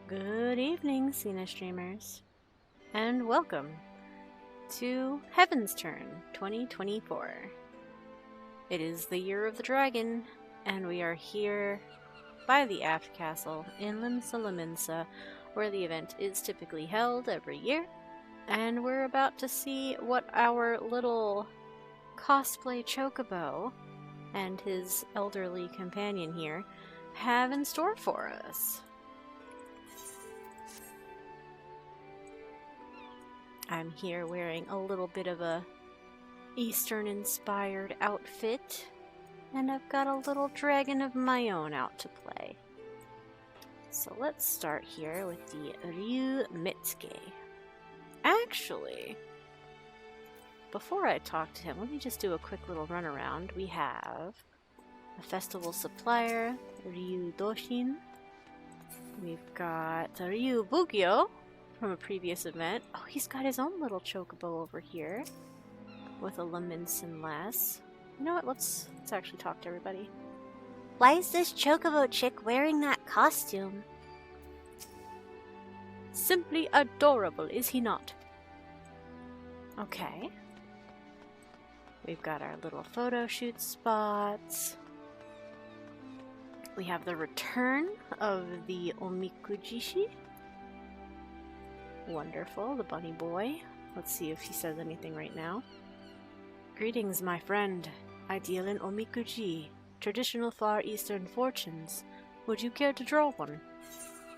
Good evening, Cena streamers, and welcome to Heavensturn 2024. It is the Year of the Dragon, and we are here by the Aft Castle in Limsa, where the event is typically held every year, and we're about to see what our little cosplay chocobo and his elderly companion here have in store for us. I'm here wearing a little bit of a Eastern-inspired outfit, and I've got a little dragon of my own out to play. So let's start here with the Ryu-receptive. Actually, before I talk to him, let me just do a quick little run around. We have a festival supplier, Ryu Doshin. We've got Ryu Bugyo from a previous event. Oh, he's got his own little chocobo over here with a Limsan lass. You know what? Let's actually talk to everybody. Why is this chocobo chick wearing that costume? Simply adorable, is he not? Okay. We've got our little photo shoot spots. We have the return of the Omikuji. Wonderful, the bunny boy. Let's see if he says anything right now. Greetings, my friend. I deal in Omikuji, traditional Far Eastern fortunes. Would you care to draw one?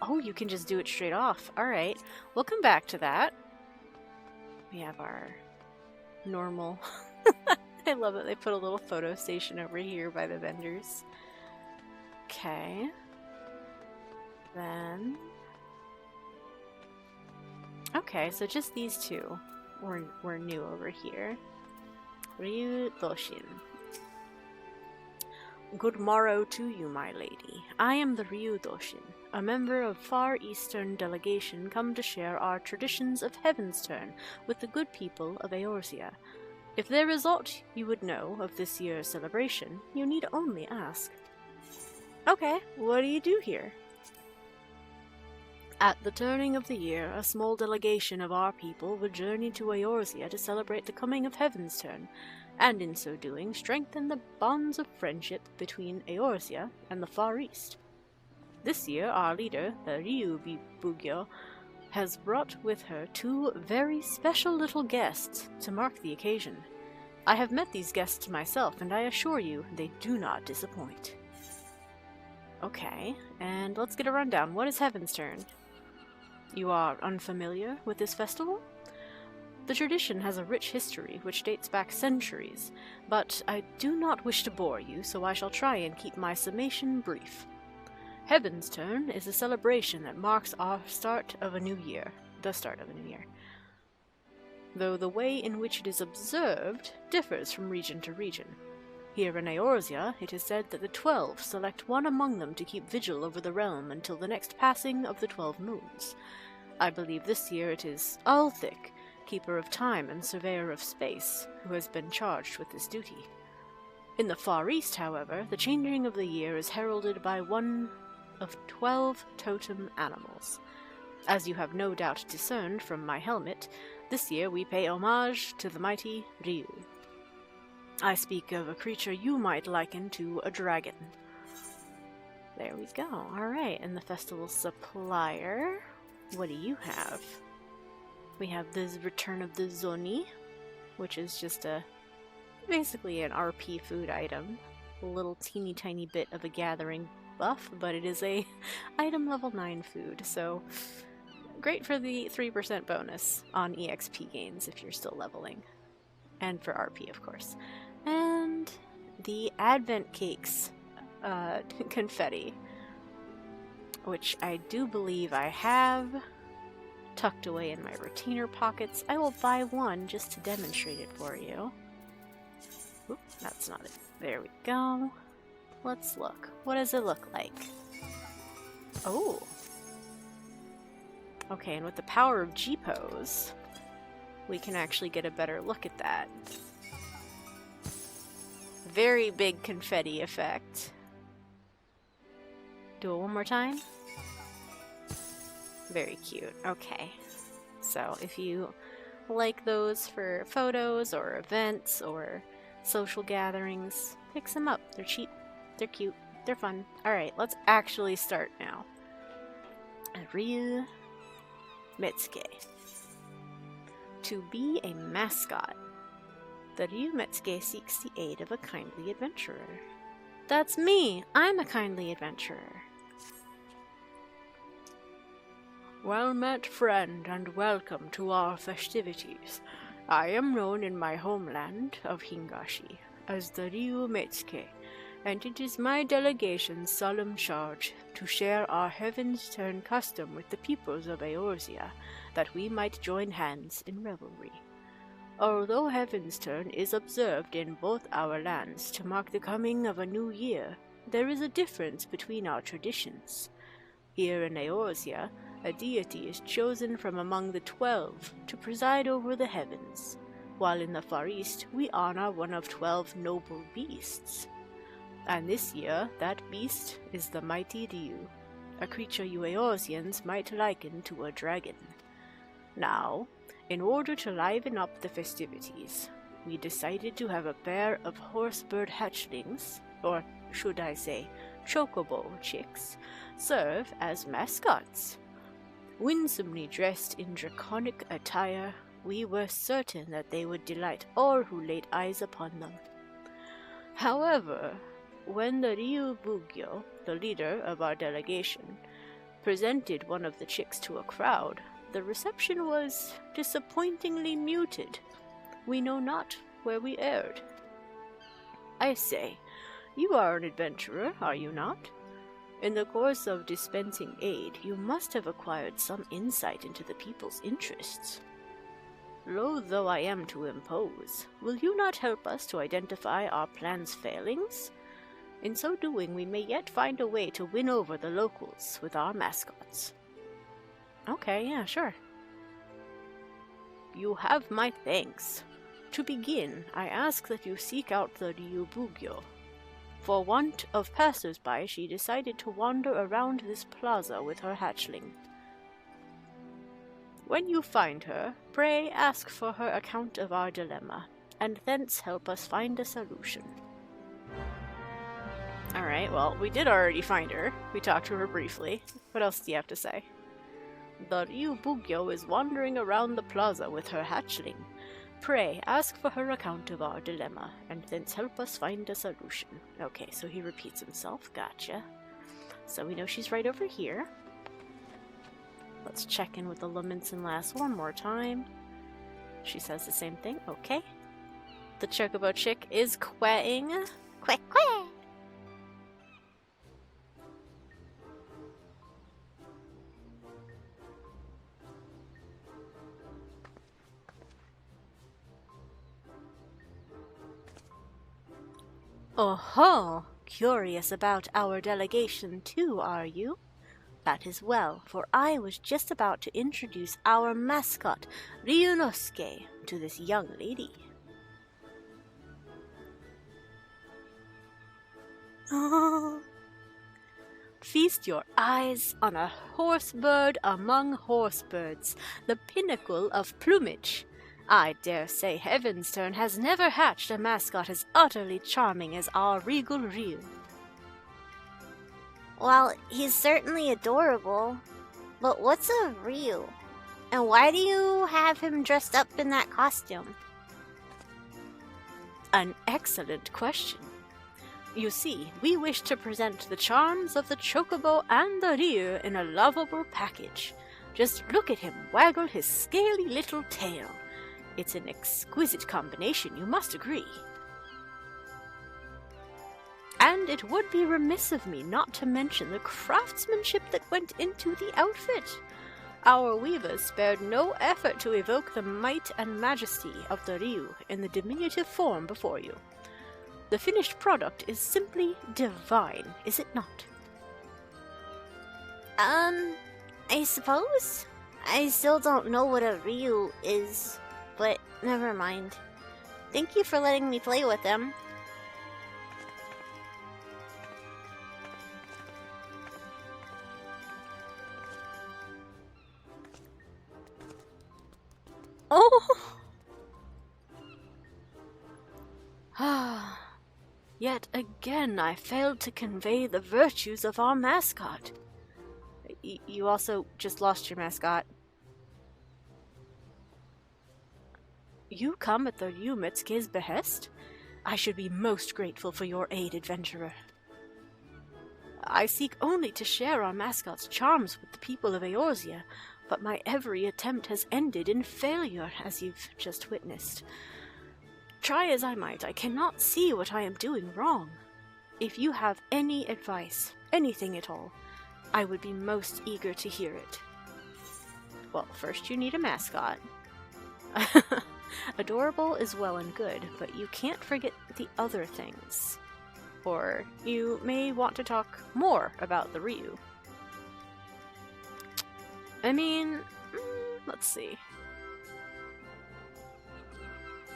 Oh, you can just do it straight off. Alright, we'll come back to that. We have our normal... I love that they put a little photo station over here by the vendors. Okay. Then... okay, so just these two were new over here. Ryu Doshin. Good morrow to you, my lady. I am the Ryu Doshin, a member of Far Eastern delegation come to share our traditions of Heavensturn with the good people of Eorzea. If there is aught you would know of this year's celebration, you need only ask. Okay, what do you do here? At the turning of the year, a small delegation of our people will journey to Eorzea to celebrate the coming of Heavensturn, and in so doing strengthen the bonds of friendship between Eorzea and the Far East. This year, our leader, the Ryu Bugyo, has brought with her two very special little guests to mark the occasion. I have met these guests myself, and I assure you, they do not disappoint. Okay, and let's get a rundown. What is Heavensturn? You are unfamiliar with this festival? The tradition has a rich history which dates back centuries, but I do not wish to bore you, so I shall try and keep my summation brief. Heavensturn is a celebration that marks our start of a new year, the start of a new year. Though the way in which it is observed differs from region to region. Here in Eorzea, it is said that the 12 select one among them to keep vigil over the realm until the next passing of the 12 moons. I believe this year it is Althyk, keeper of time and surveyor of space, who has been charged with this duty. In the Far East, however, the changing of the year is heralded by one of 12 totem animals. As you have no doubt discerned from my helmet, this year we pay homage to the mighty Ryu. I speak of a creature you might liken to a dragon. There we go. Alright, and the festival supplier, what do you have? We have this Return of the Zoni, which is just basically an RP food item. A little teeny tiny bit of a gathering buff, but it is a item level 9 food, so great for the 3% bonus on EXP gains if you're still leveling. And for RP, of course. And the Advent Cakes confetti, which I do believe I have tucked away in my retainer pockets. I will buy one just to demonstrate it for you. Oop, that's not it. There we go. Let's look. What does it look like? Oh. Okay, and with the power of G-Pose, we can actually get a better look at that. Very big confetti effect. Do it one more time. Very cute. Okay. So if you like those for photos or events or social gatherings, pick some up. They're cheap, they're cute, they're fun. Alright, let's actually start now. Ryu Metsuke. To be a mascot, the Ryu Metsuke seeks the aid of a kindly adventurer. That's me! I'm a kindly adventurer. Well met, friend, and welcome to our festivities. I am known in my homeland of Hingashi as the Ryu Metsuke, and it is my delegation's solemn charge to share our Heavensturn custom with the peoples of Eorzea, that we might join hands in revelry. Although Heavensturn is observed in both our lands to mark the coming of a new year, there is a difference between our traditions. Here in Eorzea, a deity is chosen from among the 12 to preside over the heavens, while in the Far East we honor one of 12 noble beasts. And this year, that beast is the mighty Ryu, a creature you Eorzeans might liken to a dragon. Now, in order to liven up the festivities, we decided to have a pair of horsebird hatchlings, or should I say, chocobo chicks, serve as mascots. Winsomely dressed in draconic attire, we were certain that they would delight all who laid eyes upon them. However, when the Ryu Bugyo, the leader of our delegation, presented one of the chicks to a crowd, the reception was disappointingly muted. We know not where we erred. I say, you are an adventurer, are you not? In the course of dispensing aid, you must have acquired some insight into the people's interests. Loath though I am to impose, will you not help us to identify our plan's failings? In so doing, we may yet find a way to win over the locals with our mascots. Okay, yeah, sure. You have my thanks. To begin, I ask that you seek out the Ryu Bugyo. For want of passers-by, she decided to wander around this plaza with her hatchling. When you find her, pray ask for her account of our dilemma, and thence help us find a solution. Alright, well, we did already find her. We talked to her briefly. What else do you have to say? The Ryu Bugyo is wandering around the plaza with her hatchling. Pray, ask for her account of our dilemma, and thence help us find a solution. Okay, so he repeats himself. Gotcha. So we know she's right over here. Let's check in with the Limsan lass one more time. She says the same thing. Okay. The chocobo chick is quaking. Quack, quack. Oh-ho! Curious about our delegation too, are you? That is well, for I was just about to introduce our mascot, Ryunosuke, to this young lady. Feast your eyes on a horsebird among horsebirds, the pinnacle of plumage. I dare say Heavensturn has never hatched a mascot as utterly charming as our regal Ryu. Well, he's certainly adorable. But what's a Ryu? And why do you have him dressed up in that costume? An excellent question. You see, we wish to present the charms of the chocobo and the Ryu in a lovable package. Just look at him waggle his scaly little tail. It's an exquisite combination, you must agree. And it would be remiss of me not to mention the craftsmanship that went into the outfit. Our weavers spared no effort to evoke the might and majesty of the Ryu in the diminutive form before you. The finished product is simply divine, is it not? I suppose? I still don't know what a Ryu is, but never mind. Thank you for letting me play with them. Ah. Yet again I failed to convey the virtues of our mascot. You also just lost your mascot. You come at the Ryu Mitsuke's behest? I should be most grateful for your aid, adventurer. I seek only to share our mascot's charms with the people of Eorzea, but my every attempt has ended in failure, as you've just witnessed. Try as I might, I cannot see what I am doing wrong. If you have any advice, anything at all, I would be most eager to hear it. Well, first you need a mascot. Adorable is well and good, but you can't forget the other things. Or you may want to talk more about the Ryu. I mean, let's see.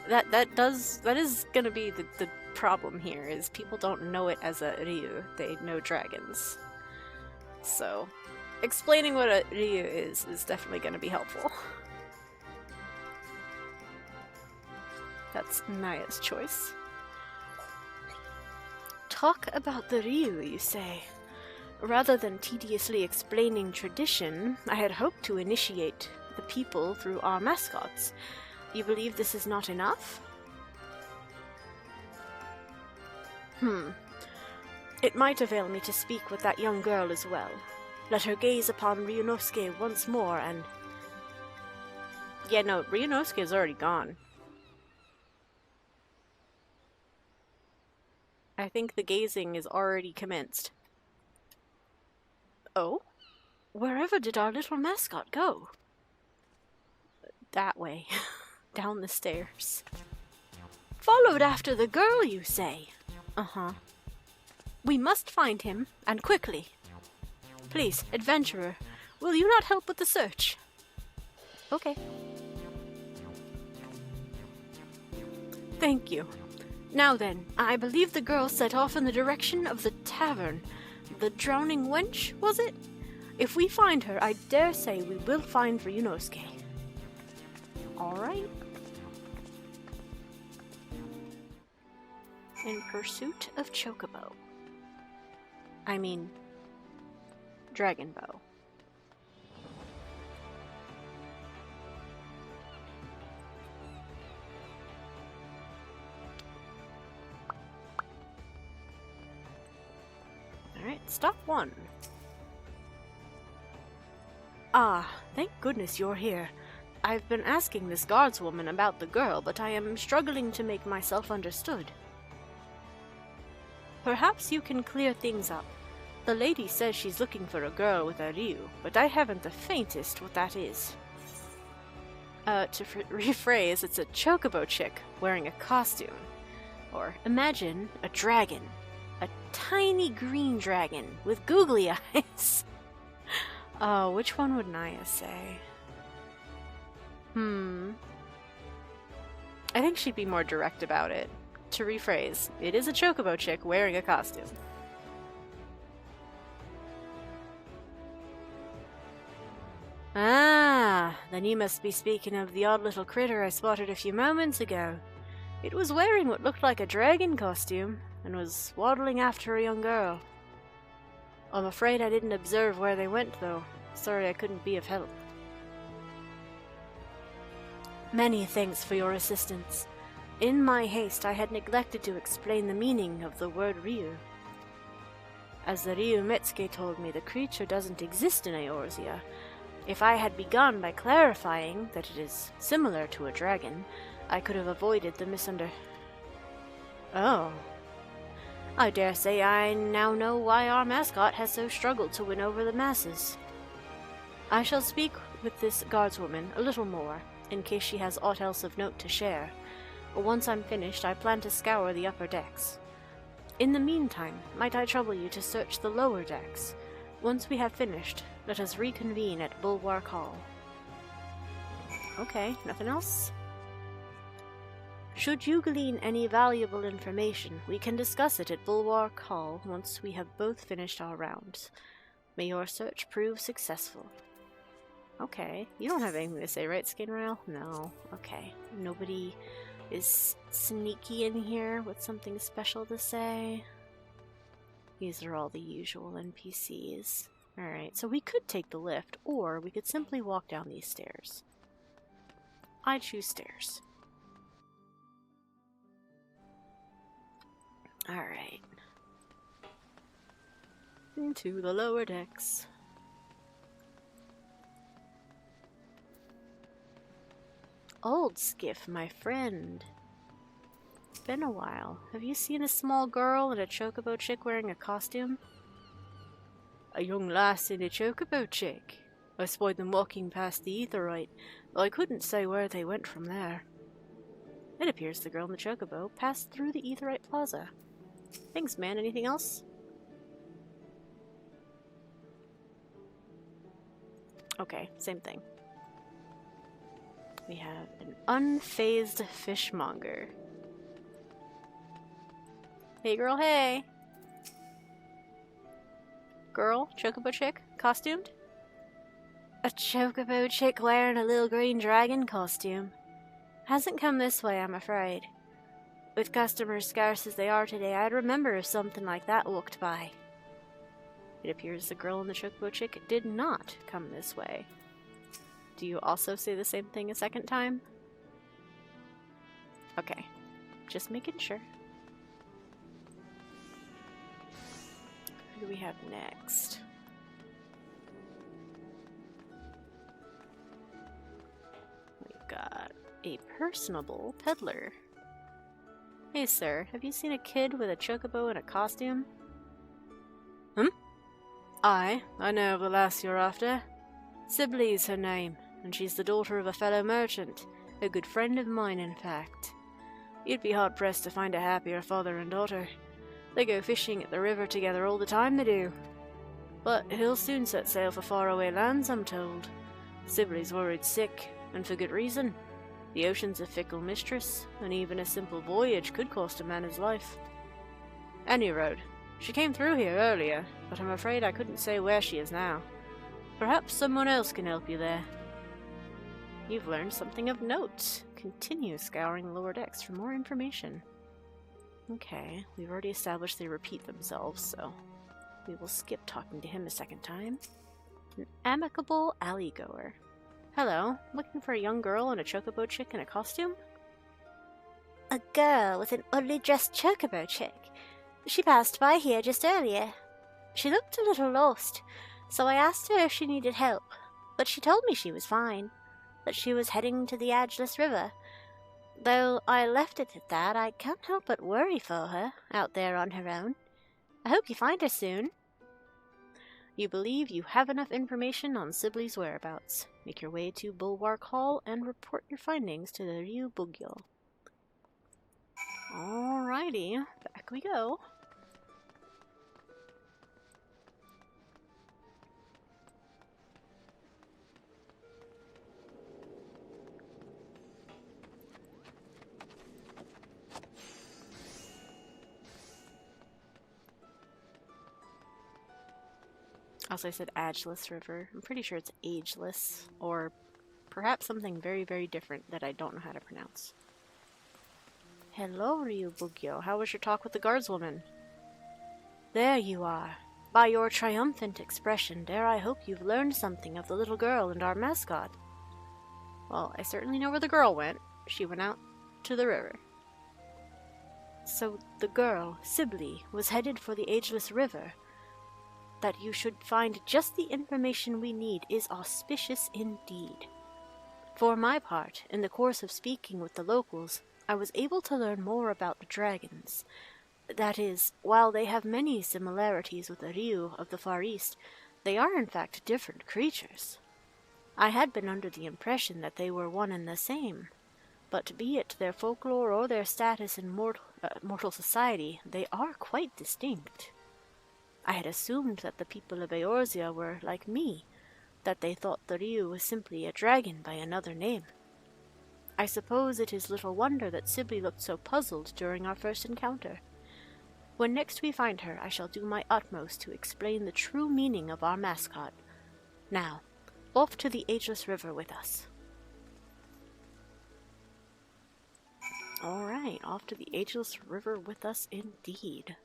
That is gonna be the problem here, is people don't know it as a Ryu, they know dragons. So, explaining what a Ryu is definitely gonna be helpful. That's Naia's choice. Talk about the Ryu, you say? Rather than tediously explaining tradition, I had hoped to initiate the people through our mascots. You believe this is not enough? It might avail me to speak with that young girl as well. Let her gaze upon Ryunosuke once more and... Yeah, no, Ryunosuke is already gone. I think the gazing is already commenced. Oh? Wherever did our little mascot go? That way. Down the stairs. Followed after the girl, you say? Uh-huh. We must find him, and quickly. Please, adventurer, will you not help with the search? Okay. Thank you. Now then, I believe the girl set off in the direction of the tavern. The Drowning Wench, was it? If we find her, I dare say we will find Ryunosuke. Alright. In pursuit of Chocobo. I mean, Dragon Bow. Alright, stop one. Ah, thank goodness you're here. I've been asking this guardswoman about the girl, but I am struggling to make myself understood. Perhaps you can clear things up. The lady says she's looking for a girl with a Ryu, but I haven't the faintest what that is. To rephrase, it's a chocobo chick wearing a costume. Or imagine a dragon. A tiny green dragon with googly eyes. Oh, which one would Naia say? I think she'd be more direct about it. To rephrase, it is a chocobo chick wearing a costume. Ah, then you must be speaking of the odd little critter I spotted a few moments ago. It was wearing what looked like a dragon costume, and was waddling after a young girl. I'm afraid I didn't observe where they went, though. Sorry I couldn't be of help. Many thanks for your assistance. In my haste, I had neglected to explain the meaning of the word Ryu. As the Ryu Mitsuke told me, the creature doesn't exist in Eorzea. If I had begun by clarifying that it is similar to a dragon, I could have avoided the Oh. I dare say I now know why our mascot has so struggled to win over the masses. I shall speak with this guardswoman a little more, in case she has aught else of note to share. Once I'm finished, I plan to scour the upper decks. In the meantime, might I trouble you to search the lower decks? Once we have finished, let us reconvene at Bulwark Hall. Okay, nothing else? Should you glean any valuable information, we can discuss it at Bulwark Hall once we have both finished our rounds. May your search prove successful. Okay. You don't have anything to say, right, Skin Rail? No. Okay. Nobody is sneaky in here with something special to say. These are all the usual NPCs. Alright, so we could take the lift, or we could simply walk down these stairs. I choose stairs. Alright. Into the lower decks. Old Skiff, my friend. It's been a while. Have you seen a small girl and a chocobo chick wearing a costume? A young lass and a chocobo chick. I spied them walking past the Aetheryte, though I couldn't say where they went from there. It appears the girl and the chocobo passed through the Aetheryte Plaza. Thanks, man. Anything else? Okay, same thing. We have an unfazed fishmonger. Hey girl, hey! Girl, chocobo chick, costumed? A chocobo chick wearing a little green dragon costume. Hasn't come this way, I'm afraid. With customers scarce as they are today, I'd remember if something like that walked by. It appears the girl and the chocobo chick did not come this way. Do you also say the same thing a second time? Okay, just making sure. Who do we have next? We've got a personable peddler. Hey sir, have you seen a kid with a chocobo in a costume? Aye, I know of the lass you're after. Sibley's her name, and she's the daughter of a fellow merchant, a good friend of mine in fact. You'd be hard-pressed to find a happier father and daughter. They go fishing at the river together all the time, they do. But he'll soon set sail for faraway lands, I'm told. Sibley's worried sick, and for good reason. The ocean's a fickle mistress, and even a simple voyage could cost a man his life. Any road. She came through here earlier, but I'm afraid I couldn't say where she is now. Perhaps someone else can help you there. You've learned something of note. Continue scouring the lower decks for more information. Okay, we've already established they repeat themselves, so we will skip talking to him a second time. An amicable alley-goer. Hello, looking for a young girl and a chocobo chick in a costume? A girl with an oddly dressed chocobo chick. She passed by here just earlier. She looked a little lost, so I asked her if she needed help, but she told me she was fine, that she was heading to the Ageless River. Though I left it at that, I can't help but worry for her, out there on her own. I hope you find her soon. You believe you have enough information on Sibley's whereabouts. Make your way to Bulwark Hall and report your findings to the Ryu Bugyo. Alrighty, back we go. Also, I said Ageless River. I'm pretty sure it's Ageless, or perhaps something very, very different that I don't know how to pronounce. Hello, Ryu Bugyo. How was your talk with the guardswoman? There you are. By your triumphant expression, dare I hope you've learned something of the little girl and our mascot. Well, I certainly know where the girl went. She went out to the river. So the girl, Sibley, was headed for the Ageless River. That you should find just the information we need is auspicious indeed. For my part, in the course of speaking with the locals, I was able to learn more about the dragons. That is, while they have many similarities with the Ryu of the Far East, they are in fact different creatures. I had been under the impression that they were one and the same, but be it their folklore or their status in mortal society, they are quite distinct. I had assumed that the people of Eorzea were like me, that they thought the Ryu was simply a dragon by another name. I suppose it is little wonder that Sibley looked so puzzled during our first encounter. When next we find her, I shall do my utmost to explain the true meaning of our mascot. Now, Off to the Ageless River with us. Alright, off to the Ageless River with us indeed.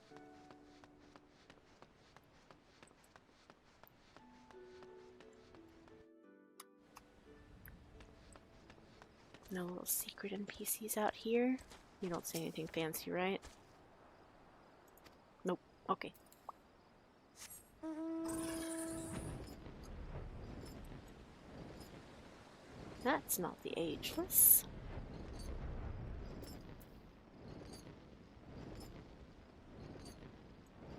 No little secret NPCs out here. You don't say anything fancy, right? Nope. Okay. That's not the Ageless.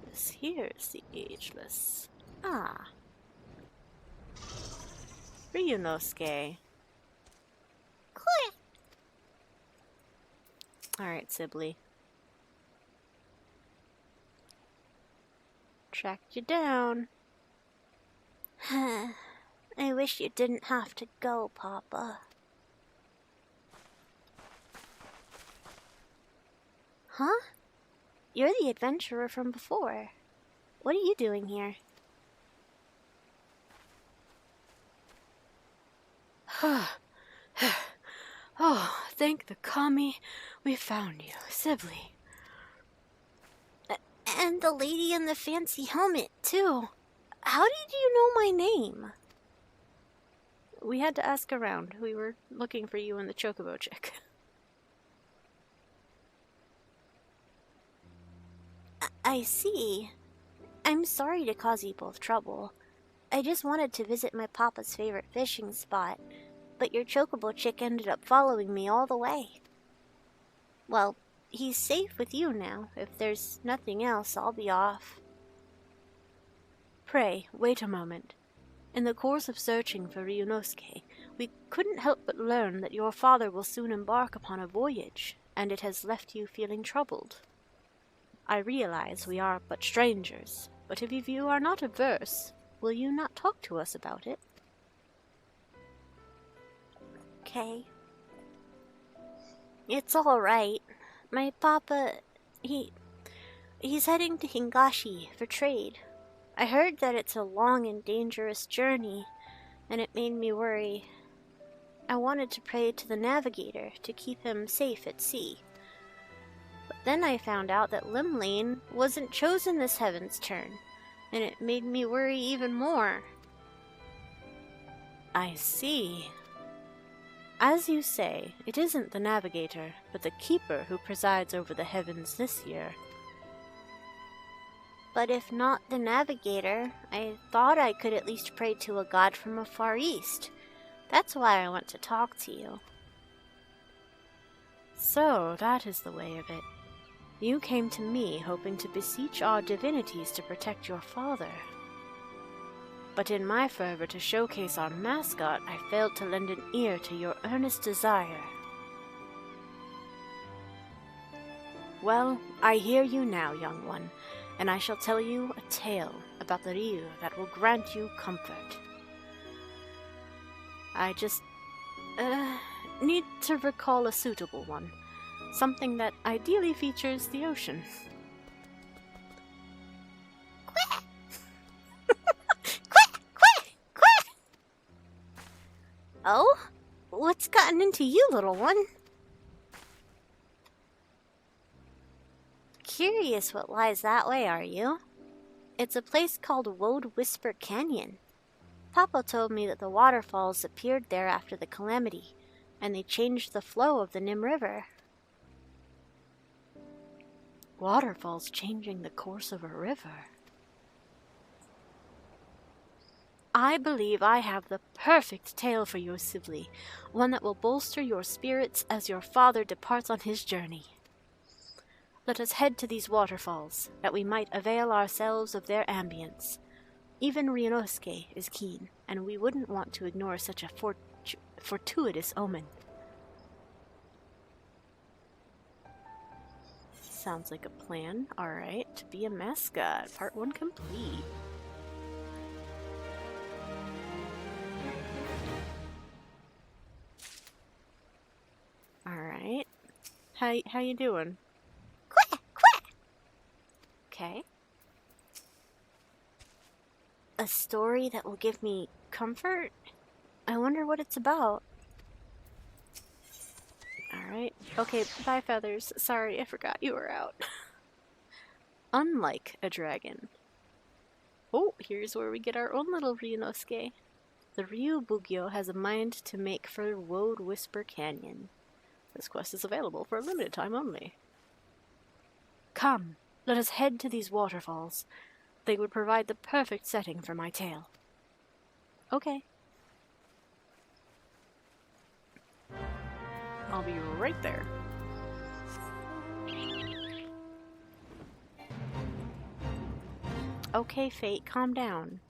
This here's the Ageless. Ah. Ryunosuke. Alright, Sibley. Tracked you down. I wish you didn't have to go, Papa. Huh? You're the adventurer from before. What are you doing here? Oh, thank the kami we found you, Sibley. And the lady in the fancy helmet, too. How did you know my name? We had to ask around. We were looking for you and the chocobo chick. I see. I'm sorry to cause you both trouble. I just wanted to visit my papa's favorite fishing spot, but your chocobo chick ended up following me all the way. Well, he's safe with you now. If there's nothing else, I'll be off. Pray, wait a moment. In the course of searching for Ryunosuke, we couldn't help but learn that your father will soon embark upon a voyage, and it has left you feeling troubled. I realize we are but strangers, but if you are not averse, will you not talk to us about it? Okay. It's all right. My papa, he's heading to Hingashi for trade. I heard that it's a long and dangerous journey, and it made me worry. I wanted to pray to the navigator to keep him safe at sea. But then I found out that Limsan wasn't chosen this Heavensturn, and it made me worry even more. I see. As you say, it isn't the navigator, but the keeper who presides over the heavens this year. But if not the navigator, I thought I could at least pray to a god from a far east. That's why I want to talk to you. So, that is the way of it. You came to me hoping to beseech our divinities to protect your father. But in my fervor to showcase our mascot, I failed to lend an ear to your earnest desire. Well, I hear you now, young one, and I shall tell you a tale about the Ryu that will grant you comfort. I just, need to recall a suitable one. Something that ideally features the ocean. Quack! Quack! Quack! Quack! Oh? What's gotten into you, little one? Curious what lies that way, are you? It's a place called Woad Whisper Canyon. Papa told me that the waterfalls appeared there after the calamity, and they changed the flow of the Nim River. Waterfalls changing the course of a river. I believe I have the perfect tale for you, Sibley, one that will bolster your spirits as your father departs on his journey. Let us head to these waterfalls, that we might avail ourselves of their ambience. Even Ryunosuke is keen, and we wouldn't want to ignore such a fortuitous omen. Sounds like a plan. Alright, to be a mascot. Part 1 complete. Alright. How you doing? Quack! Quack! Okay. A story that will give me comfort? I wonder what it's about. Alright. Okay, bye, Feathers. Sorry, I forgot you were out. Unlike a dragon. Oh, here's where we get our own little Ryunosuke. The Ryu Bugyo has a mind to make for Woad Whisper Canyon. This quest is available for a limited time only. Come, let us head to these waterfalls. They would provide the perfect setting for my tale. Okay. I'll be right there. Okay, Fate, calm down.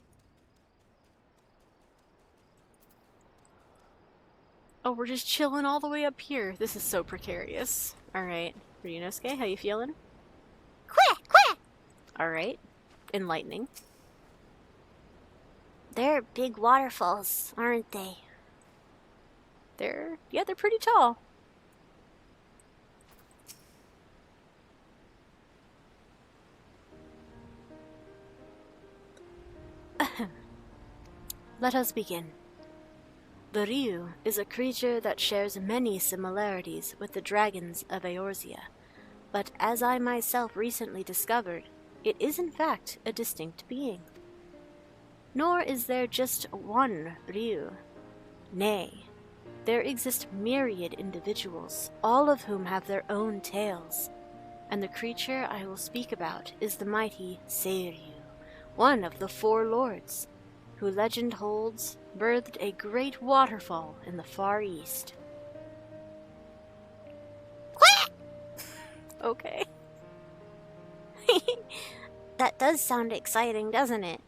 Oh, we're just chilling all the way up here. This is so precarious. Alright, Ryunosuke, how you feeling? Quack, quack! Alright. Enlightening. They're big waterfalls, aren't they? They're pretty tall. Let us begin. The Ryu is a creature that shares many similarities with the dragons of Eorzea, but as I myself recently discovered, it is in fact a distinct being. Nor is there just one Ryu. Nay, there exist myriad individuals, all of whom have their own tales, and the creature I will speak about is the mighty Seiryu, one of the four lords, who legend holds birthed a great waterfall in the far east. Quack! Okay. That does sound exciting, doesn't it?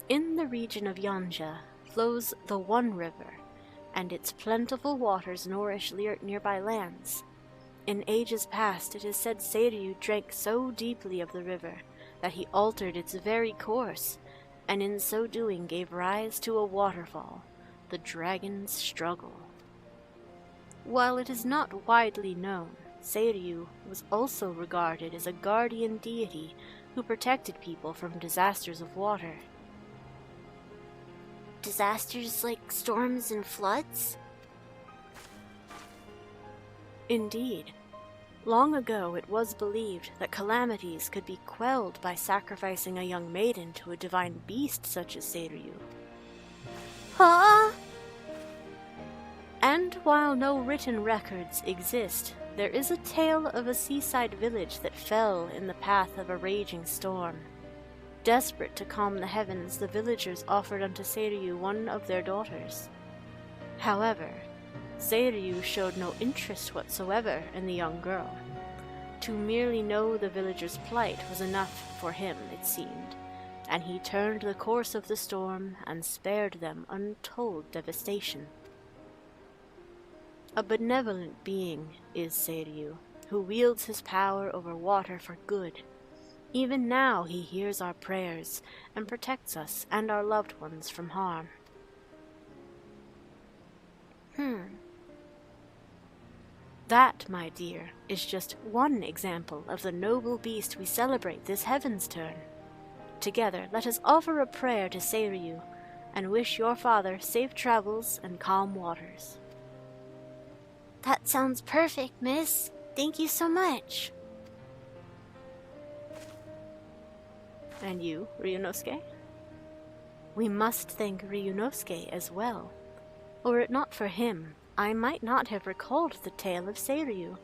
In the region of Yanja flows the One River, and its plentiful waters nourish nearby lands. In ages past, it is said Seiryu drank so deeply of the river that he altered its very course, and in so doing gave rise to a waterfall, the Dragon's Struggle. While it is not widely known, Seiryu was also regarded as a guardian deity who protected people from disasters of water. Disasters like storms and floods? Indeed. Long ago it was believed that calamities could be quelled by sacrificing a young maiden to a divine beast such as Seiryu. Huh? And while no written records exist, there is a tale of a seaside village that fell in the path of a raging storm. Desperate to calm the heavens, the villagers offered unto Seiryu one of their daughters. However, Seiryu showed no interest whatsoever in the young girl. To merely know the villagers' plight was enough for him, it seemed, and he turned the course of the storm and spared them untold devastation. A benevolent being is Seiryu, who wields his power over water for good. Even now he hears our prayers and protects us and our loved ones from harm. That, my dear, is just one example of the noble beast we celebrate this Heavensturn. Together, let us offer a prayer to Seiryu and wish your father safe travels and calm waters. That sounds perfect, miss. Thank you so much. And you, Ryunosuke? We must thank Ryunosuke as well. Were it not for him, I might not have recalled the tale of Seiryu.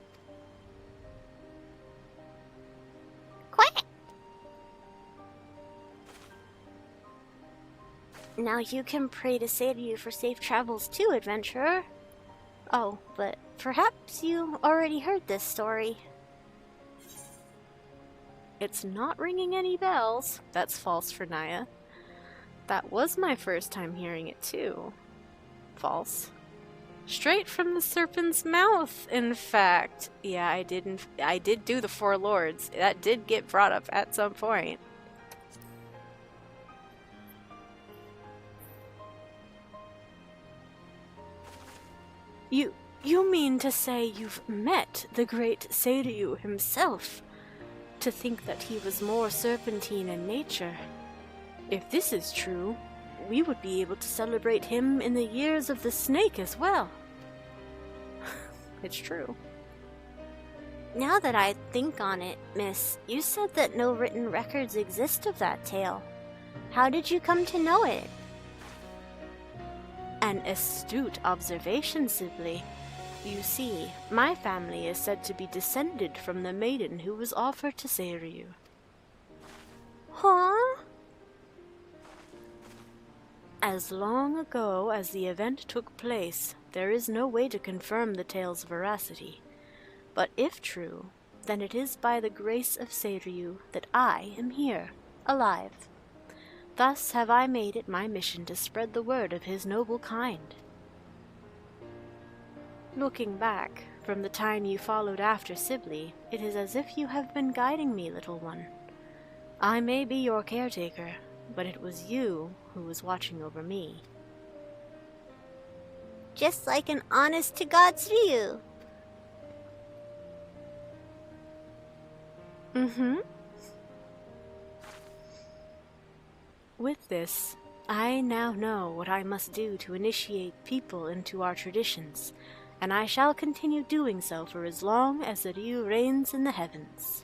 Quack! Now you can pray to Seiryu for safe travels too, adventurer. Oh, but perhaps you already heard this story. It's not ringing any bells. That's false for Naia. That was my first time hearing it too. False. Straight from the serpent's mouth, in fact. Yeah, I did do the Four Lords. That did get brought up at some point. You mean to say you've met the great Seiryu himself? To think that he was more serpentine in nature. If this is true, we would be able to celebrate him in the years of the snake as well. It's true. Now that I think on it, miss, you said that no written records exist of that tale. How did you come to know it? An astute observation, Sibley. You see, my family is said to be descended from the maiden who was offered to Seiryu. Huh? As long ago as the event took place, there is no way to confirm the tale's veracity. But if true, then it is by the grace of Seiryu that I am here, alive. Thus have I made it my mission to spread the word of his noble kind. Looking back, from the time you followed after Sibley, it is as if you have been guiding me, little one. I may be your caretaker, but it was you who was watching over me. Just like an honest-to-God's Ryu. Mm-hmm. With this, I now know what I must do to initiate people into our traditions, and I shall continue doing so for as long as the Ryu reigns in the heavens.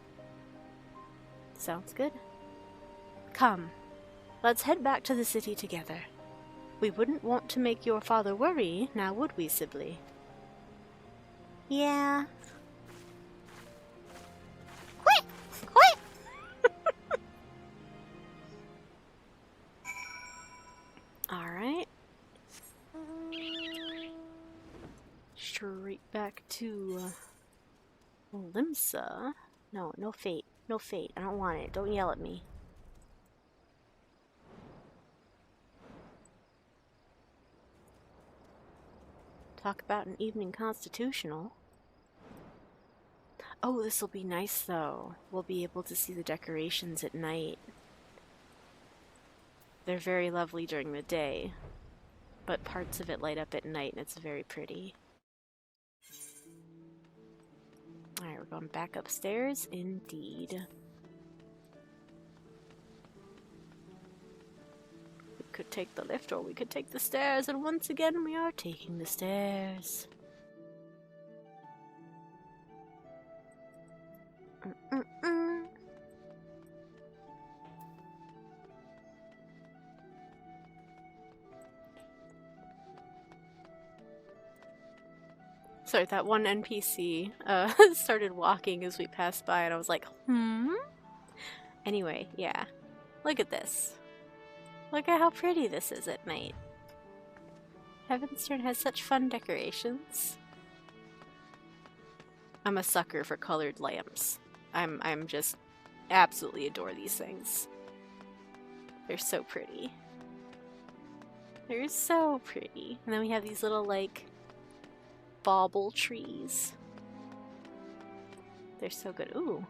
Sounds good. Come, let's head back to the city together. We wouldn't want to make your father worry, now would we, Sibley? Yeah. Alright. Straight back to Limsa. No fate. No fate. I don't want it. Don't yell at me. Talk about an evening constitutional. Oh, this will be nice though. We'll be able to see the decorations at night. They're very lovely during the day, but parts of it light up at night and it's very pretty. Alright, we're going back upstairs, indeed. We could take the lift or we could take the stairs, and once again we are taking the stairs. Sorry, that one NPC started walking as we passed by, and I was like, Anyway, yeah. Look at this. Look at how pretty this is at night. Heavensturn has such fun decorations. I'm a sucker for colored lamps. I'm just absolutely adore these things. They're so pretty. They're so pretty. And then we have these little, like, bauble trees. They're so good. Ooh.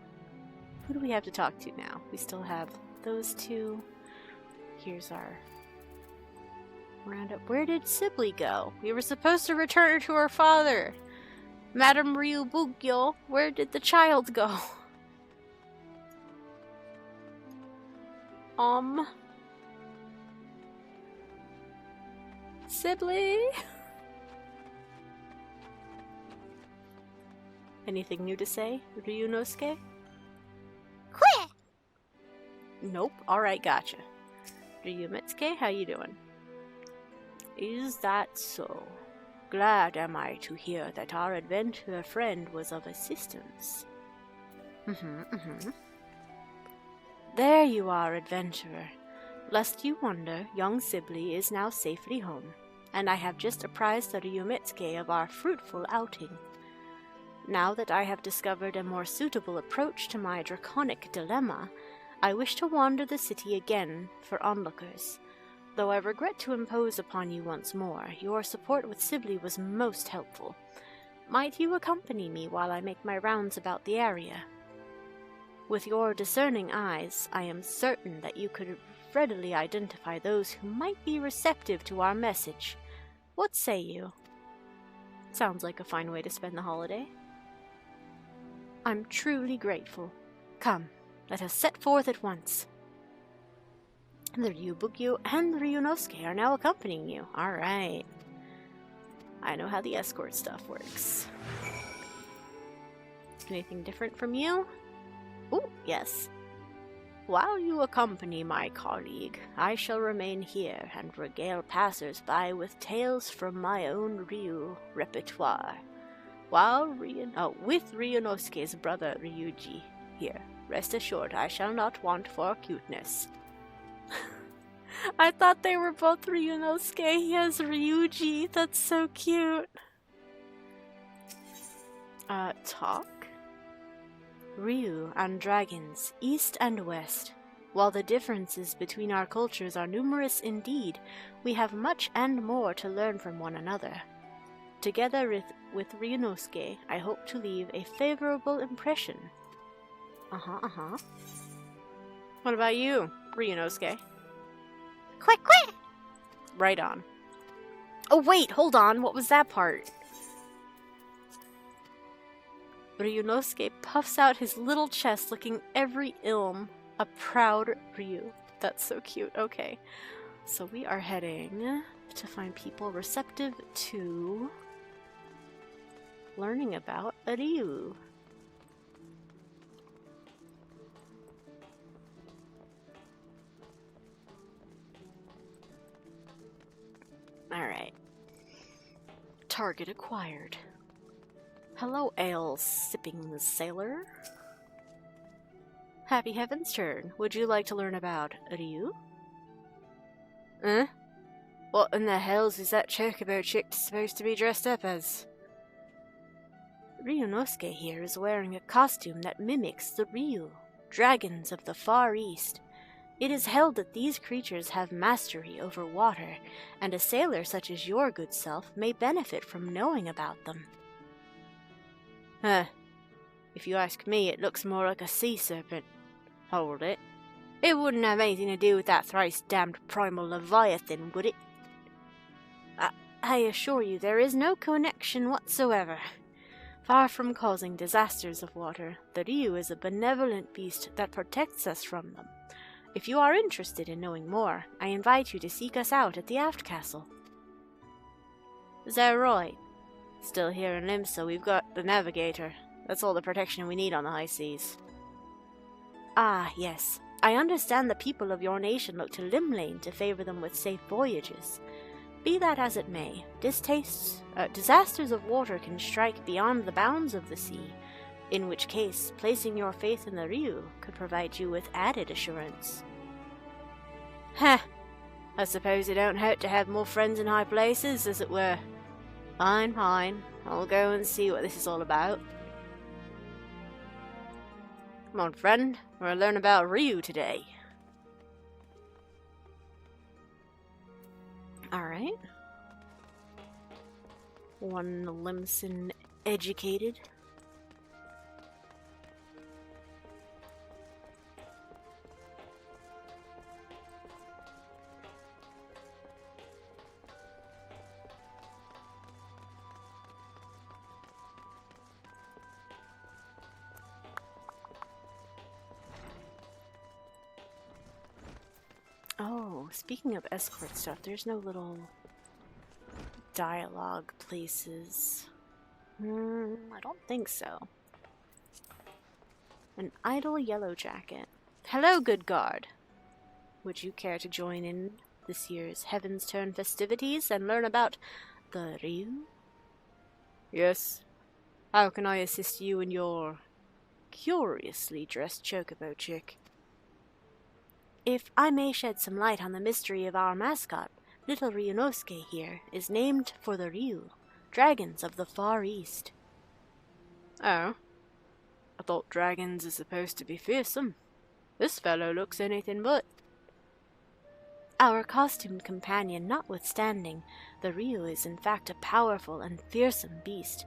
Who do we have to talk to now? We still have those two. Here's our roundup. Where did Sibley go? We were supposed to return her to her father. Madame Ryu Bugyo, where did the child go? Sibley? Anything new to say, Ryunosuke? Quit! Nope. Alright, gotcha. Ryumetsuke, how you doing? Is that so? Glad am I to hear that our adventurer friend was of assistance. There you are, adventurer. Lest you wonder, young Sibley is now safely home, and I have just apprised the Ryumetsuke of our fruitful outing. Now that I have discovered a more suitable approach to my draconic dilemma, I wish to wander the city again for onlookers. Though I regret to impose upon you once more, your support with Sibley was most helpful. Might you accompany me while I make my rounds about the area? With your discerning eyes, I am certain that you could readily identify those who might be receptive to our message. What say you? Sounds like a fine way to spend the holiday. I'm truly grateful. Come, let us set forth at once. The Ryu Bugyo and the Ryu are now accompanying you. Alright. I know how the escort stuff works. Anything different from you? Ooh, yes. While you accompany my colleague, I shall remain here and regale passers-by with tales from my own Ryu repertoire. With Ryunosuke's brother Ryuji here. Rest assured, I shall not want for cuteness. I thought they were both Ryunosuke. He has Ryuji. That's so cute. Talk? Ryu and dragons, east and west. While the differences between our cultures are numerous indeed, we have much and more to learn from one another. Together with Ryunosuke, I hope to leave a favorable impression. What about you, Ryunosuke? Quick, quick! Right on. Oh wait, hold on, what was that part? Ryunosuke puffs out his little chest looking every ilm a proud Ryu. That's so cute. Okay. So we are heading to find people receptive to learning about a Ryu. Alright. Target acquired. Hello, ale-sipping sailor. Happy Heavensturn. Would you like to learn about Ryu? What in the hells is that chocobo chick supposed to be dressed up as? Ryunosuke here is wearing a costume that mimics the Ryu, dragons of the Far East. It is held that these creatures have mastery over water, and a sailor such as your good self may benefit from knowing about them. If you ask me, it looks more like a sea serpent. Hold it. It wouldn't have anything to do with that thrice-damned primal Leviathan, would it? I assure you there is no connection whatsoever. Far from causing disasters of water, the Ryu is a benevolent beast that protects us from them. If you are interested in knowing more, I invite you to seek us out at the Aft Castle. Is that right? Still here in Limsa, we've got the Navigator. That's all the protection we need on the high seas. Ah, yes. I understand the people of your nation look to Limlane to favor them with safe voyages. Be that as it may, disasters of water can strike beyond the bounds of the sea, in which case placing your faith in the Ryu could provide you with added assurance. I suppose it don't hurt to have more friends in high places, as it were. Fine. I'll go and see what this is all about. Come on, friend. We'll learn about Ryu today. Alright. One Limsan educated. Oh, speaking of escort stuff, there's no little dialogue places. I don't think so. An idle yellow jacket. Hello, good guard. Would you care to join in this year's Heavensturn festivities and learn about the Ryu? Yes. How can I assist you and your curiously dressed chocobo chick? If I may shed some light on the mystery of our mascot, little Ryunosuke here is named for the Ryu, dragons of the Far East. Oh? I thought dragons are supposed to be fearsome. This fellow looks anything but. Our costumed companion notwithstanding, the Ryu is in fact a powerful and fearsome beast.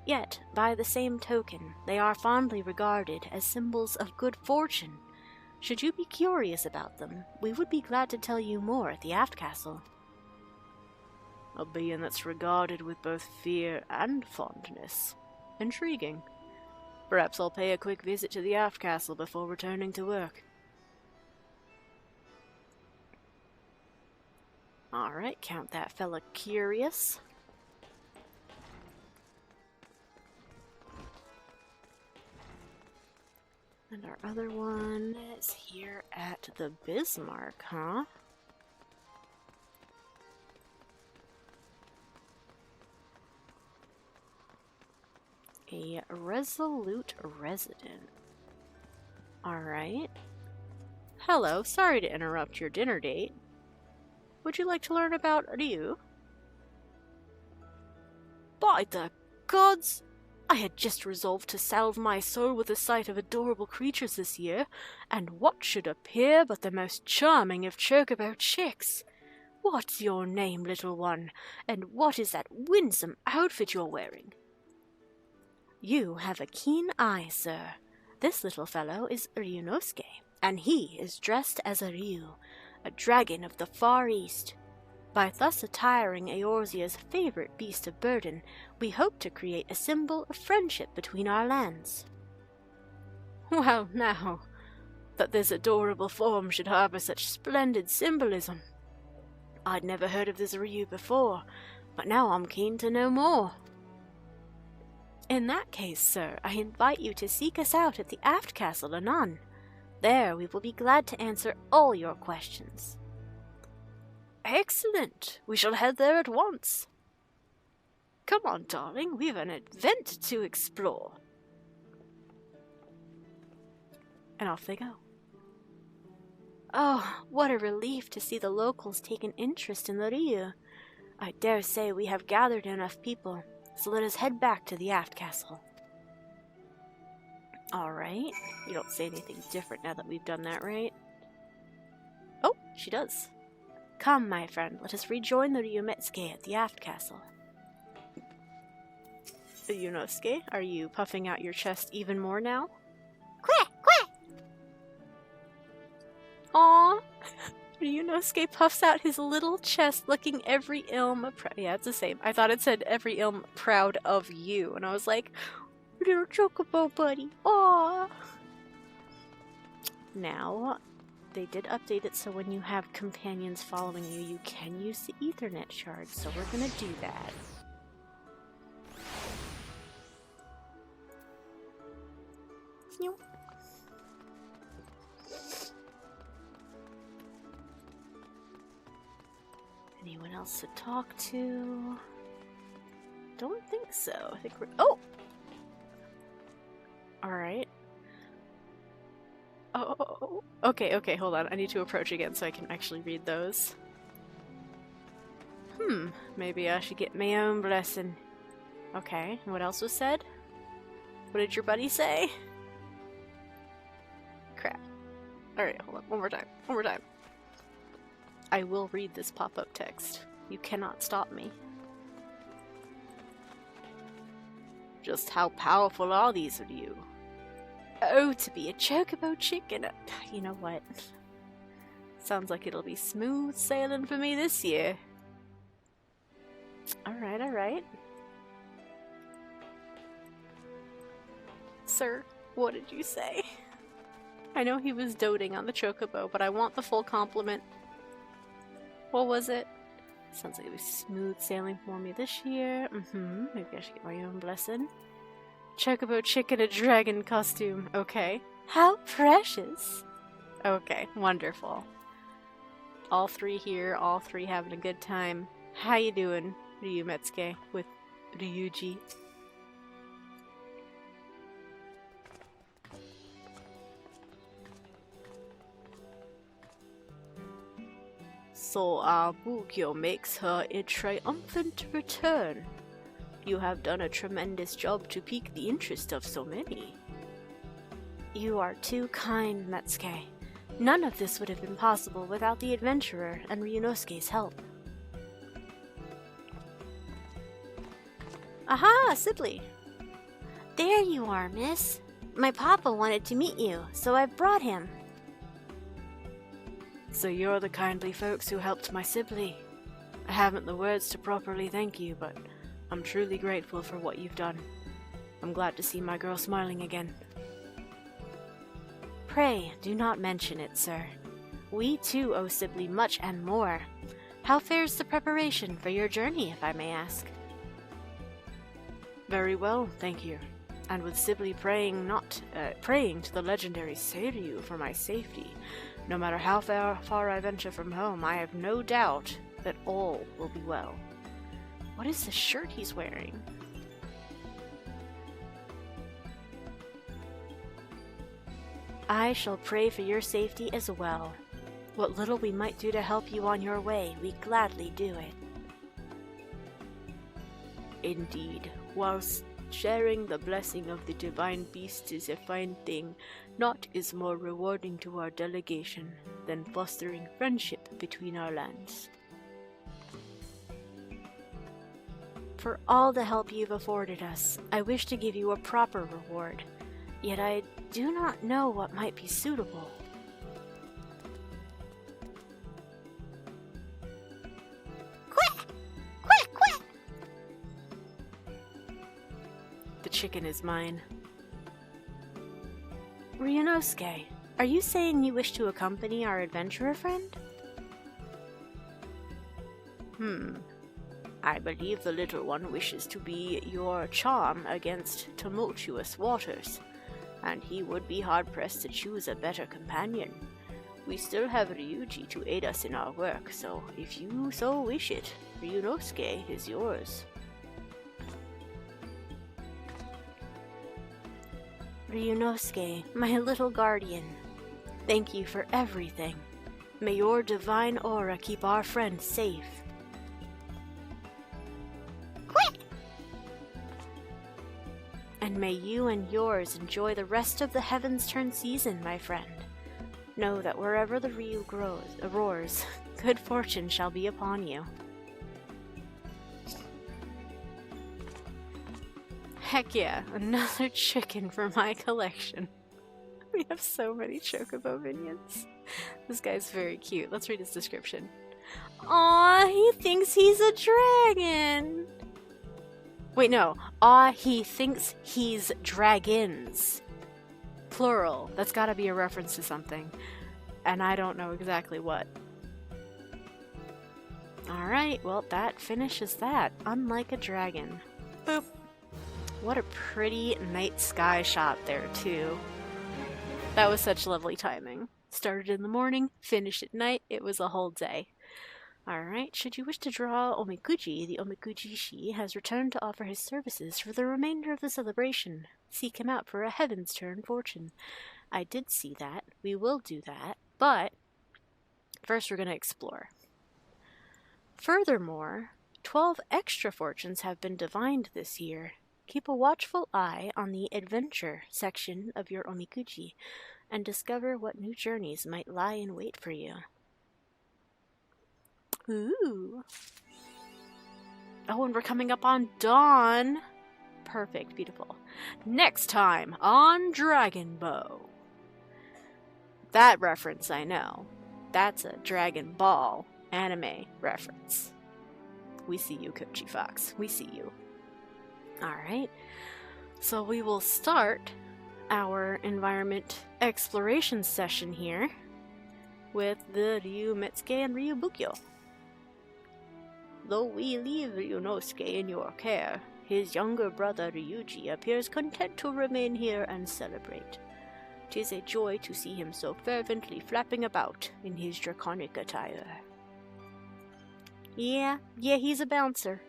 Yet, by the same token, they are fondly regarded as symbols of good fortune. Should you be curious about them, we would be glad to tell you more at the Aft Castle. A being that's regarded with both fear and fondness. Intriguing. Perhaps I'll pay a quick visit to the Aft Castle before returning to work. Alright, count that fella curious. And our other one is here at the Bismarck, huh? A resolute resident. Alright. Hello, sorry to interrupt your dinner date. Would you like to learn about Ryu? By the gods! I had just resolved to salve my soul with the sight of adorable creatures this year, and what should appear but the most charming of chocobo chicks? What's your name, little one, and what is that winsome outfit you're wearing? You have a keen eye, sir. This little fellow is Ryunosuke, and he is dressed as a Ryu, a dragon of the far east. By thus attiring Eorzea's favorite beast of burden, we hope to create a symbol of friendship between our lands. Well, now, that this adorable form should harbor such splendid symbolism. I'd never heard of this Ryu before, but now I'm keen to know more. In that case, sir, I invite you to seek us out at the Aft Castle anon. There we will be glad to answer all your questions. Excellent! We shall head there at once. Come on, darling, we've an event to explore. And off they go. Oh, what a relief to see the locals take an interest in the Ryu. I dare say we have gathered enough people, so let us head back to the Aft Castle. Alright, you don't say anything different now that we've done that, right? Oh, she does. Come, my friend, let us rejoin the Ryumetsuke at the Aft Castle. Ryunosuke, are you puffing out your chest even more now? Quack, quack! Aww! Ryunosuke puffs out his little chest looking every ilm yeah, it's the same. I thought it said every ilm proud of you, and I was like, little chocobo buddy, aww! Now, they did update it so when you have companions following you, you can use the Ethernet shard, so we're gonna do that. Anyone else to talk to? Don't think so. I think we're... Oh! Alright. Oh, okay, hold on. I need to approach again so I can actually read those. Maybe I should get my own blessing. Okay, what else was said? What did your buddy say? Crap. Alright, hold on. One more time. I will read this pop-up text. You cannot stop me. Just how powerful are these of you? Oh, to be a chocobo chicken. You know what? Sounds like it'll be smooth sailing for me this year. Alright. Sir, what did you say? I know he was doting on the chocobo, but I want the full compliment. What was it? Sounds like it was smooth sailing for me this year. Maybe I should get my own blessing. Chocobo chicken, a dragon costume. Okay. How precious. Okay, wonderful. All three here, all three having a good time. How you doing, Ryumetsuke, with Ryuji? So Bugyo makes her a triumphant return. You have done a tremendous job to pique the interest of so many. You are too kind, Metsuke. None of this would have been possible without the adventurer and Ryunosuke's help. Aha, Sibley! There you are, miss. My papa wanted to meet you, so I've brought him. So you're the kindly folks who helped my Sibley. I haven't the words to properly thank you, but I'm truly grateful for what you've done. I'm glad to see my girl smiling again. Pray, do not mention it, sir. We too owe Sibley much and more. How fares the preparation for your journey, if I may ask? Very well, thank you. And with simply praying to the legendary Seiryu for my safety, no matter how far I venture from home, I have no doubt that all will be well. What is the shirt he's wearing? I shall pray for your safety as well. What little we might do to help you on your way, we gladly do it. Indeed, whilst sharing the blessing of the divine beast is a fine thing, naught is more rewarding to our delegation than fostering friendship between our lands. For all the help you've afforded us, I wish to give you a proper reward, yet I do not know what might be suitable. Quack! Quack! Quack! The chicken is mine. Ryunosuke, are you saying you wish to accompany our adventurer friend? I believe the little one wishes to be your charm against tumultuous waters, and he would be hard-pressed to choose a better companion. We still have Ryuji to aid us in our work, so if you so wish it, Ryunosuke is yours. Ryunosuke, my little guardian, thank you for everything. May your divine aura keep our friend safe. Quick! And may you and yours enjoy the rest of the Heavensturn season, my friend. Know that wherever the Ryu roars, good fortune shall be upon you. Heck yeah, another chicken for my collection. We have so many Chocobo minions. This guy's very cute. Let's read his description. Aw, he thinks he's a dragon! Wait, no. Aw, he thinks he's dragons. Plural. That's gotta be a reference to something. And I don't know exactly what. Alright, well, that finishes that. Unlike a dragon. Boop. What a pretty night sky shot there, too. That was such lovely timing. Started in the morning, finished at night, it was a whole day. Alright, should you wish to draw Omikuji, the Omikuji has returned to offer his services for the remainder of the celebration. Seek him out for a Heavensturn fortune. I did see that. We will do that. But first we're going to explore. Furthermore, 12 extra fortunes have been divined this year. Keep a watchful eye on the adventure section of your Omikuji and discover what new journeys might lie in wait for you. Ooh. Oh, and we're coming up on dawn. Perfect, beautiful. Next time on Dragon Bow. That reference I know. That's a Dragon Ball anime reference. We see you, Kochi Fox. We see you. Alright, so we will start our environment exploration session here with the Ryu Metsuke and Ryu Bugyo. Though we leave Ryunosuke in your care, his younger brother Ryuji appears content to remain here and celebrate. 'Tis a joy to see him so fervently flapping about in his draconic attire. Yeah, he's a bouncer.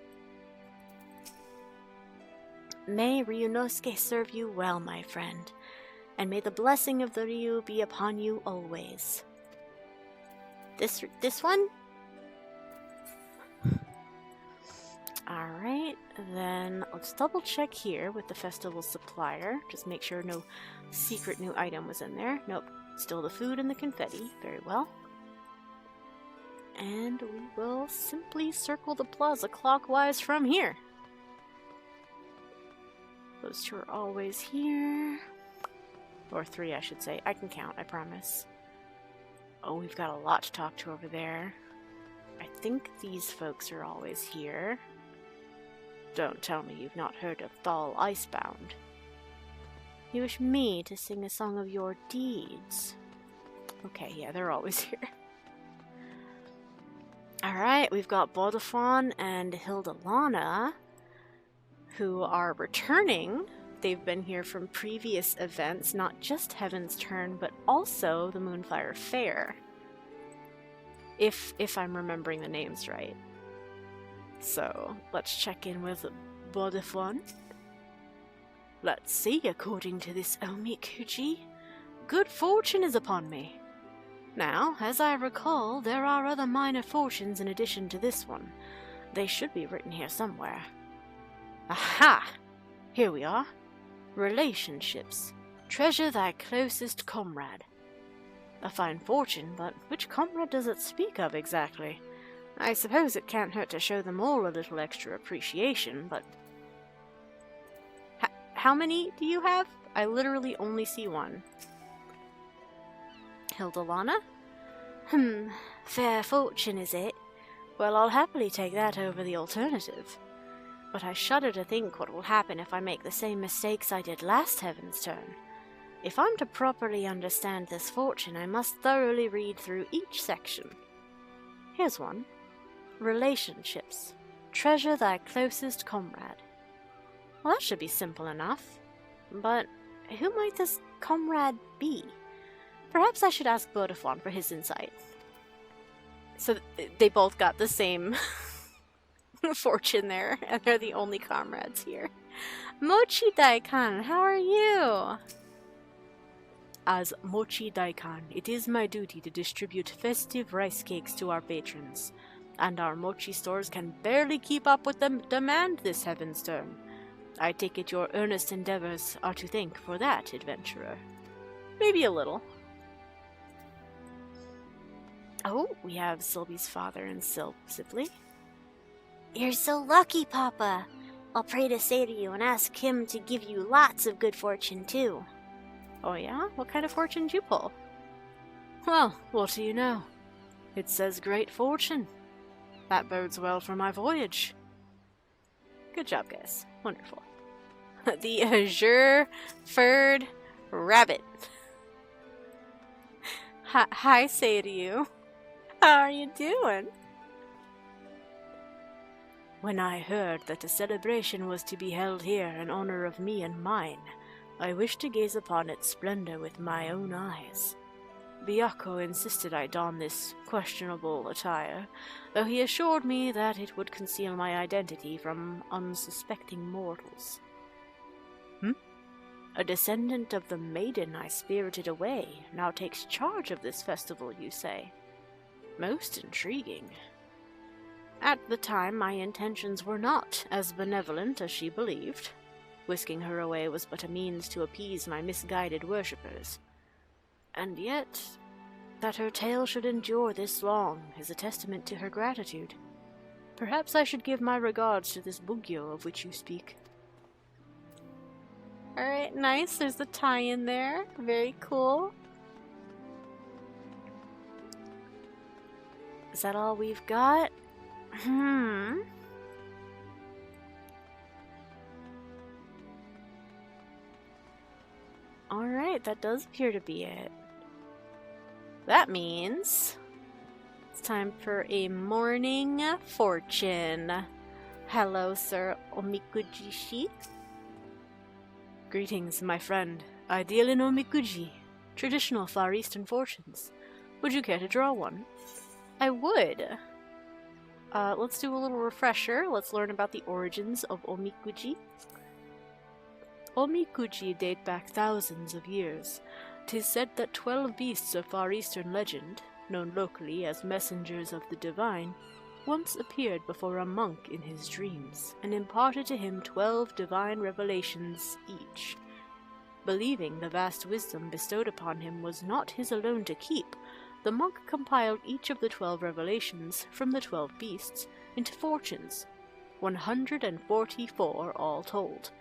May Ryunosuke serve you well, my friend, and may the blessing of the Ryu be upon you always. This one? Alright, then let's double check here with the festival supplier. Just make sure no secret new item was in there. Nope, still the food and the confetti. Very well. And we will simply circle the plaza clockwise from here. Those two are always here. Or 3, I should say. I can count, I promise. Oh, we've got a lot to talk to over there. I think these folks are always here. Don't tell me you've not heard of Thal Icebound. You wish me to sing a song of your deeds. Okay, yeah, they're always here. Alright, we've got Vodafon and Hildalana, who are returning. They've been here from previous events, not just Heavensturn, but also the Moonfire Fair. If I'm remembering the names right. So, let's check in with Vodafon. Let's see, according to this Omikuji, good fortune is upon me. Now, as I recall, there are other minor fortunes in addition to this one. They should be written here somewhere. Aha! Here we are. Relationships. Treasure thy closest comrade. A fine fortune, but which comrade does it speak of exactly? I suppose it can't hurt to show them all a little extra appreciation, but... How many do you have? I literally only see one. Hildalana? Fair fortune, is it? Well, I'll happily take that over the alternative. But I shudder to think what will happen if I make the same mistakes I did last Heavensturn. If I'm to properly understand this fortune, I must thoroughly read through each section. Here's one. Relationships. Treasure thy closest comrade. Well, that should be simple enough. But who might this comrade be? Perhaps I should ask Vodafon for his insight. So they both got the same fortune there, and they're the only comrades here. Mochi Daikan, how are you? As Mochi Daikan, it is my duty to distribute festive rice cakes to our patrons, and our mochi stores can barely keep up with the demand this Heavensturn. I take it your earnest endeavors are to thank for that, adventurer. Maybe a little. Oh, we have Sylvie's father and Sibley. You're so lucky, Papa. I'll pray to Seiryu and ask him to give you lots of good fortune, too. Oh yeah? What kind of fortune did you pull? Well, what do you know? It says great fortune. That bodes well for my voyage. Good job, guys. Wonderful. The azure-furred rabbit. Hi, Seiryu. How are you doing? When I heard that a celebration was to be held here in honor of me and mine, I wished to gaze upon its splendor with my own eyes. Byakuya insisted I don this questionable attire, though he assured me that it would conceal my identity from unsuspecting mortals. A descendant of the maiden I spirited away now takes charge of this festival, you say? Most intriguing. At the time, my intentions were not as benevolent as she believed. Whisking her away was but a means to appease my misguided worshippers. And yet, that her tale should endure this long is a testament to her gratitude. Perhaps I should give my regards to this Bugyo of which you speak. Alright, nice. There's the tie-in there. Very cool. Is that all we've got? Alright, that does appear to be it. That means it's time for a morning fortune. Hello, Sir Omikuji. Greetings, my friend. I deal in Omikuji, traditional Far Eastern fortunes. Would you care to draw one? I would. Let's do a little refresher. Let's learn about the origins of Omikuji. Omikuji date back thousands of years. 'Tis said that 12 beasts of Far Eastern legend, known locally as messengers of the divine, once appeared before a monk in his dreams, and imparted to him 12 divine revelations each. Believing the vast wisdom bestowed upon him was not his alone to keep, the monk compiled each of the 12 revelations from the 12 beasts into fortunes, 144 all told,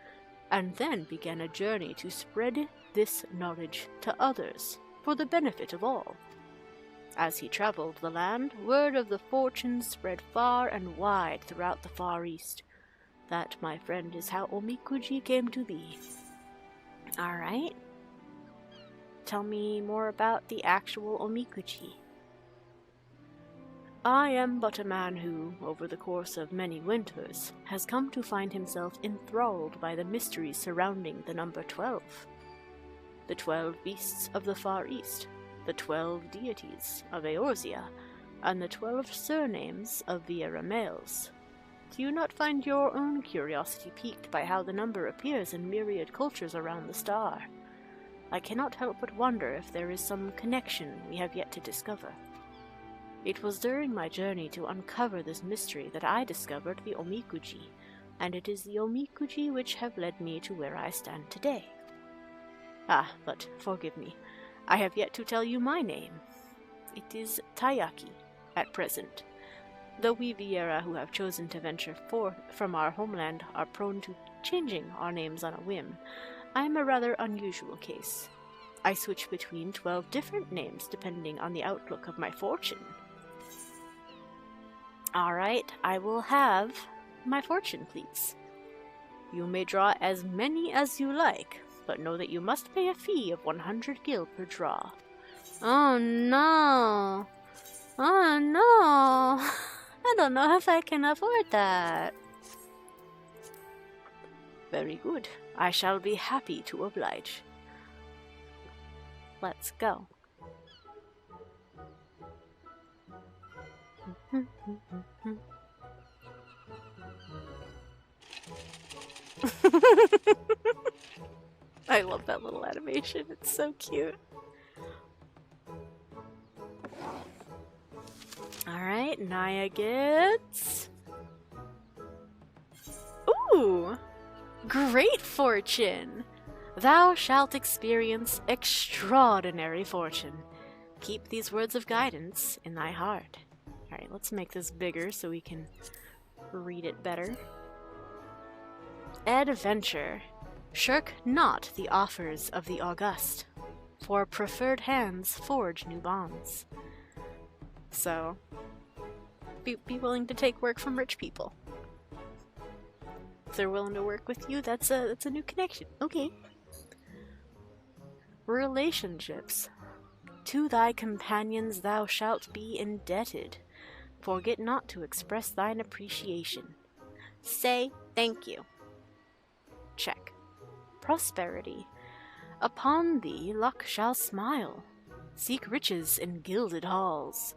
and then began a journey to spread this knowledge to others for the benefit of all. As he traveled the land, word of the fortunes spread far and wide throughout the Far East. That, my friend, is how Omikuji came to be. Alright. Tell me more about the actual Omikuji. I am but a man who, over the course of many winters, has come to find himself enthralled by the mysteries surrounding the number 12. The 12 beasts of the Far East, the 12 deities of Eorzea, and the 12 surnames of the males. Do you not find your own curiosity piqued by how the number appears in myriad cultures around the star? I cannot help but wonder if there is some connection we have yet to discover. It was during my journey to uncover this mystery that I discovered the Omikuji, and it is the Omikuji which have led me to where I stand today. Ah, but forgive me, I have yet to tell you my name. It is Tayaki, at present. Though we Viera who have chosen to venture forth from our homeland are prone to changing our names on a whim, I am a rather unusual case. I switch between 12 different names depending on the outlook of my fortune. Alright, I will have my fortune, please. You may draw as many as you like, but know that you must pay a fee of 100 gil per draw. Oh no! Oh no! I don't know if I can afford that. Very good. I shall be happy to oblige. Let's go. I love that little animation. It's so cute. Alright, Naia gets... Ooh! Great fortune! Thou shalt experience extraordinary fortune. Keep these words of guidance in thy heart. Alright, let's make this bigger so we can read it better. Adventure. Shirk not the offers of the august, for preferred hands forge new bonds. So, be willing to take work from rich people. If they're willing to work with you, that's a new connection. Okay. Relationships. To thy companions thou shalt be indebted. Forget not to express thine appreciation. Say thank you. Check. Prosperity. Upon thee luck shall smile. Seek riches in gilded halls.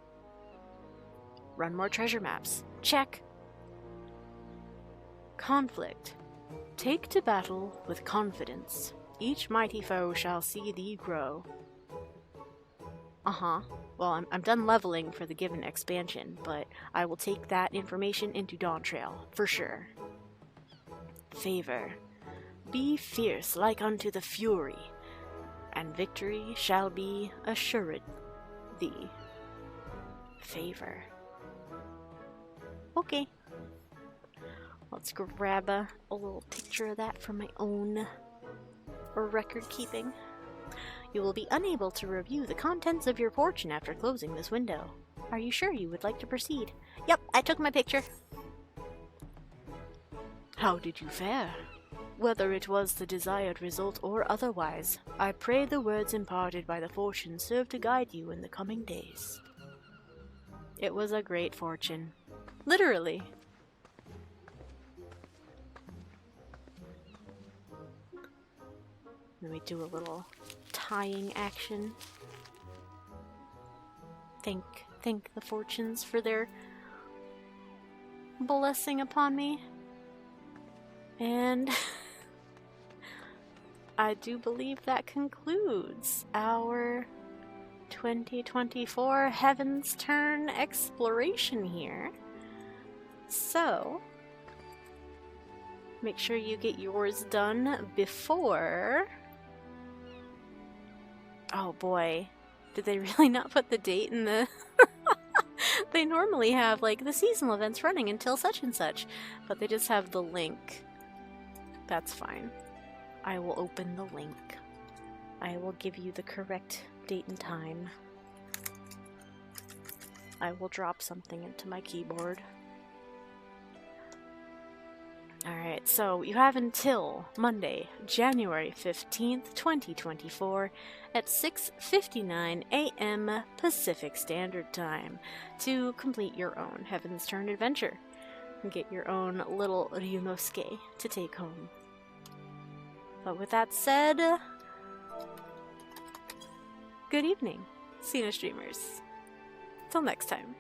Run more treasure maps. Check. Conflict. Take to battle with confidence. Each mighty foe shall see thee grow. Well, I'm done leveling for the given expansion, but I will take that information into Dawntrail, for sure. Favor. Be fierce like unto the fury, and victory shall be assured thee. Favor. Okay. Let's grab a little picture of that for my own record keeping. You will be unable to review the contents of your fortune after closing this window. Are you sure you would like to proceed? Yep, I took my picture. How did you fare? Whether it was the desired result or otherwise, I pray the words imparted by the fortune serve to guide you in the coming days. It was a great fortune. Literally. Then we do a little tying action. Thank the fortunes for their blessing upon me. And I do believe that concludes our 2024 Heavensturn exploration here. So, make sure you get yours done before... Oh boy, did they really not put the date in the... They normally have, like, the seasonal events running until such and such, but they just have the link. That's fine. I will open the link. I will give you the correct date and time. I will drop something into my keyboard. Alright, So you have until Monday, January 15th, 2024 at 6:59 a.m. Pacific Standard Time to complete your own Heavensturn adventure and get your own little Ryunosuke to take home. But with that said, good evening, Cena streamers. Till next time.